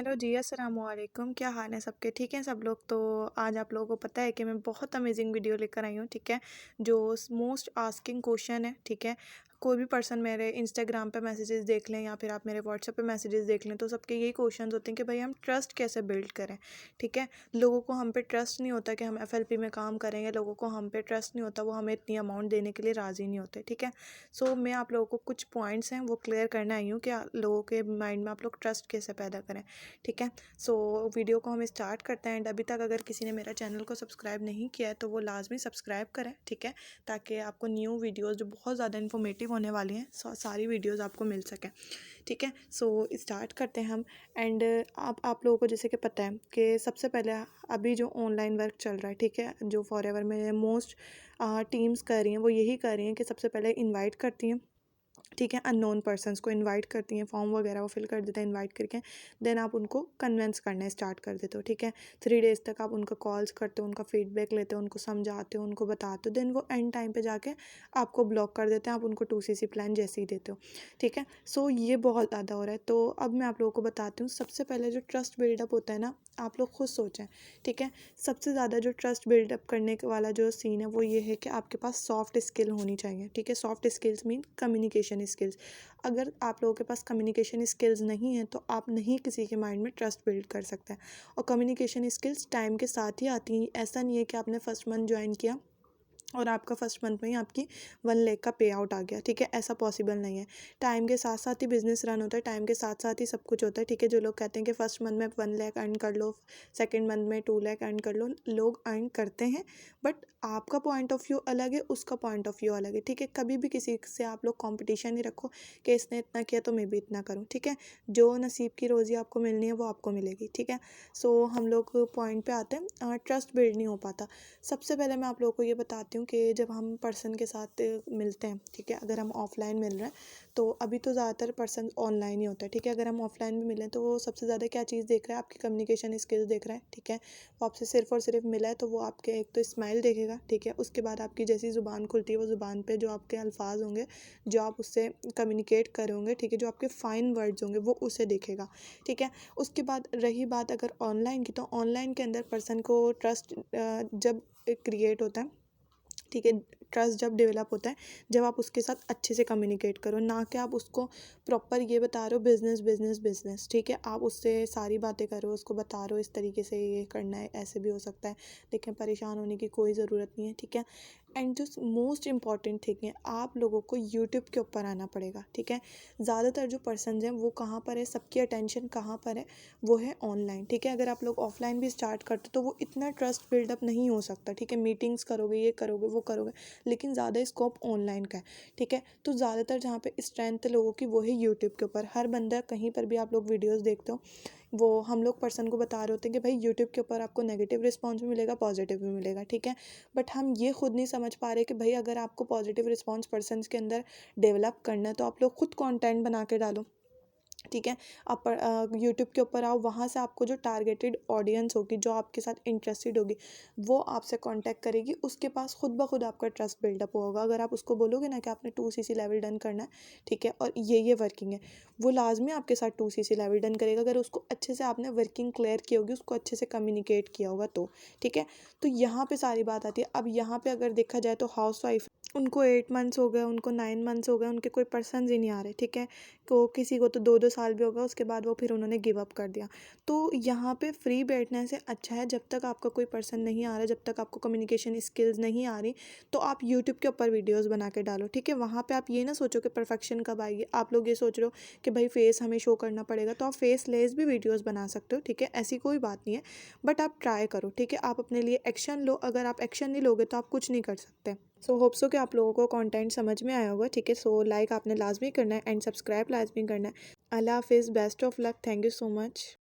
Hello जी, अस्सलामुअलैकुम। क्या हाल है सबके? ठीक हैं सब लोग? तो आज आप लोगों को पता है कि मैं बहुत अमेजिंग वीडियो लेकर आई हूँ, ठीक है? जो मोस्ट आस्किंग क्वेश्चन है, ठीक है? कोई भी पर्सन मेरे इंस्टाग्राम पे मैसेजेस देख लें या फिर आप मेरे व्हाट्सएप पे मैसेजेस देख लें, तो सबके यही क्वेश्चंस होते हैं कि भाई हम ट्रस्ट कैसे बिल्ड करें, ठीक है? लोगों को हम पे ट्रस्ट नहीं होता कि हम एफएलपी में काम करेंगे, लोगों को हम पे ट्रस्ट नहीं होता, वो हमें इतनी अमाउंट देने के लिए राज़ी नहीं होते, ठीक है? सो मैं आप लोगों को कुछ पॉइंट्स हैं वो क्लियर करने आई हूँ कि लोगों के माइंड में आप लोग ट्रस्ट कैसे पैदा करें, ठीक है? सो वीडियो को हम स्टार्ट करते हैं। एंड अभी तक अगर किसी ने मेरा चैनल को सब्सक्राइब नहीं किया है तो वो लाजमी सब्सक्राइब करें, ठीक है? ताकि आपको न्यू वीडियोस जो बहुत ज़्यादा इन्फॉर्मेटिव होने वाली हैं सारी वीडियोस आपको मिल सकें, ठीक है? सो स्टार्ट करते हैं हम। एंड आप लोगों को जैसे कि पता है कि सबसे पहले अभी जो ऑनलाइन वर्क चल रहा है, ठीक है, जो फॉरएवर में मोस्ट टीम्स कर रही हैं वो यही कर रही हैं कि सबसे पहले इनवाइट करती हैं, ठीक है, अननोन पर्सन्स को इनवाइट करती हैं, फॉर्म वगैरह वो फिल कर देते हैं इनवाइट करके। देन आप उनको कन्वेंस करने स्टार्ट कर देते हो, ठीक है? 3 डेज़ तक आप उनको कॉल्स करते हो, उनका फीडबैक लेते हो, उनको समझाते हो, उनको बताते हो। देन वो एंड टाइम पे जाके आपको ब्लॉक कर देते हैं, आप उनको 2CC प्लान जैसे ही देते हो, ठीक है? सो ये बहुत ज़्यादा हो रहा है। तो अब मैं आप लोगों को बताती हूँ, सबसे पहले जो ट्रस्ट बिल्डअप होता है ना, आप लोग खुद सोचें, ठीक है? सबसे ज़्यादा जो ट्रस्ट बिल्डअप करने के वाला जो सीन है वो ये है कि आपके पास सॉफ्ट स्किल होनी चाहिए, ठीक है? Soft skills mean communication skills. अगर आप लोगों के पास कम्युनिकेशन स्किल्स नहीं है तो आप नहीं किसी के माइंड में ट्रस्ट बिल्ड कर सकते हैं। और कम्युनिकेशन स्किल्स टाइम के साथ ही आती हैं। ऐसा नहीं है कि आपने फर्स्ट मंथ ज्वाइन किया और आपका फर्स्ट मंथ में ही आपकी 1 लाख का पे आउट आ गया, ठीक है? ऐसा पॉसिबल नहीं है। टाइम के साथ साथ ही बिजनेस रन होता है, टाइम के साथ साथ ही सब कुछ होता है, ठीक है? जो लोग कहते हैं कि फर्स्ट मंथ में 1 लाख अर्न कर लो, सेकंड मंथ में 2 लाख अर्न कर लो, लोग अर्न करते हैं। बट आपका पॉइंट ऑफ व्यू अलग है, उसका पॉइंट ऑफ व्यू अलग है, ठीक है? कभी भी किसी से आप लोग कॉम्पिटिशन नहीं रखो कि इसने इतना किया तो मैं भी इतना करूँ, ठीक है? जो नसीब की रोज़ी आपको मिलनी है वो आपको मिलेगी, ठीक है? सो हम लोग पॉइंट पे आते हैं, ट्रस्ट बिल्ड नहीं हो पाता। सबसे पहले मैं आप लोगों को ये बताती हूँ कि जब हम पर्सन के साथ मिलते हैं, ठीक है, अगर हम ऑफलाइन मिल रहे हैं तो अभी तो ज़्यादातर पर्सन ऑनलाइन ही होता है, ठीक है? अगर हम ऑफलाइन भी मिलें तो वो सबसे ज़्यादा क्या चीज़ देख रहा है, आपकी कम्युनिकेशन स्किल्स देख रहा है, ठीक है? वो आपसे सिर्फ और सिर्फ मिला है तो वो आपके एक तो स्माइल देखेगा, ठीक है? उसके बाद आपकी जैसी ज़ुबान खुलती है वो ज़ुबान पे जो आपके अल्फाज होंगे, जो आप उससे कम्युनिकेट कर होंगे, ठीक है, जो आपके फाइन वर्ड्स होंगे वो उसे देखेगा, ठीक है? उसके बाद रही बात अगर ऑनलाइन की, तो ऑनलाइन के अंदर पर्सन को ट्रस्ट जब क्रिएट होता है, ठीक है, ट्रस्ट जब डेवलप होता है जब आप उसके साथ अच्छे से कम्युनिकेट करो, ना कि आप उसको प्रॉपर ये बता रहे हो बिजनेस बिजनेस बिजनेस, ठीक है? आप उससे सारी बातें करो, उसको बता रहे हो इस तरीके से ये करना है, ऐसे भी हो सकता है, लेकिन परेशान होने की कोई ज़रूरत नहीं है, ठीक है? एंड जो मोस्ट इम्पॉर्टेंट थिंग है, आप लोगों को यूट्यूब के ऊपर आना पड़ेगा, ठीक है? ज़्यादातर जो पर्सन हैं वो कहाँ पर है, सबकी अटेंशन कहाँ पर है, वो है ऑनलाइन, ठीक है? अगर आप लोग ऑफलाइन भी स्टार्ट करते तो वो इतना ट्रस्ट बिल्डअप नहीं हो सकता, ठीक है? मीटिंग्स करोगे, ये करोगे, वो करोगे, लेकिन ज़्यादा स्कोप ऑनलाइन का है, ठीक है? तो ज़्यादातर जहाँ पे स्ट्रेंथ लोगों की वो है यूट्यूब के ऊपर। हर बंदा कहीं पर भी आप लोग वीडियोस देखते हो, वो हम लोग पर्सन को बता रहे होते हैं कि भाई यूट्यूब के ऊपर आपको नेगेटिव रिस्पॉन्स भी मिलेगा, पॉजिटिव भी मिलेगा, ठीक है? बट हम ये खुद नहीं समझ पा रहे कि भाई अगर आपको पॉजिटिव रिस्पॉन्स पर्सन के अंदर डेवलप करना है तो आप लोग खुद कंटेंट बना के डालो, ठीक है? आप यूट्यूब के ऊपर आओ, वहाँ से आपको जो टारगेटेड ऑडियंस होगी, जो आपके साथ इंटरेस्टेड होगी, वो आपसे कांटेक्ट करेगी, उसके पास खुद ब खुद आपका ट्रस्ट बिल्डअप होगा। अगर आप उसको बोलोगे ना कि आपने 2CC लेवल डन करना है, ठीक है, और ये वर्किंग है, वो लाजमी आपके साथ 2CC लेवल डन करेगा, अगर उसको अच्छे से आपने वर्किंग क्लियर की होगी, उसको अच्छे से कम्युनिकेट किया होगा तो, ठीक है? तो यहाँ पे सारी बात आती है। अब यहाँ पे अगर देखा जाए तो हाउस वाइफ, उनको 8 मंथ्स हो गए, उनको 9 मंथ्स हो गए, उनके कोई पर्सन ही नहीं आ रहे, ठीक है? तो किसी को तो 2-2 साल भी होगा, उसके बाद वो फिर उन्होंने गिव अप कर दिया। तो यहाँ पे फ्री बैठने से अच्छा है, जब तक आपका कोई पर्सन नहीं आ रहा, जब तक आपको कम्युनिकेशन स्किल्स नहीं आ रही, तो आप यूट्यूब के ऊपर वीडियोस बना के डालो, ठीक है? वहाँ पे आप ये ना सोचो कि परफेक्शन कब आएगी। आप लोग ये सोच रहे हो कि भाई फेस हमें शो करना पड़ेगा, तो आप फेस लेस भी वीडियोस बना सकते हो, ठीक है? ऐसी कोई बात नहीं है, बट आप ट्राई करो, ठीक है? आप अपने लिए एक्शन लो, अगर आप एक्शन नहीं लोगे तो आप कुछ नहीं कर सकते। सो होप सो कि आप लोगों को कंटेंट समझ में आया होगा, ठीक है? सो लाइक आपने लाजमी करना है एंड सब्सक्राइब लाजमी करना है। अल्लाह हाफिज़, best of luck, thank you so much.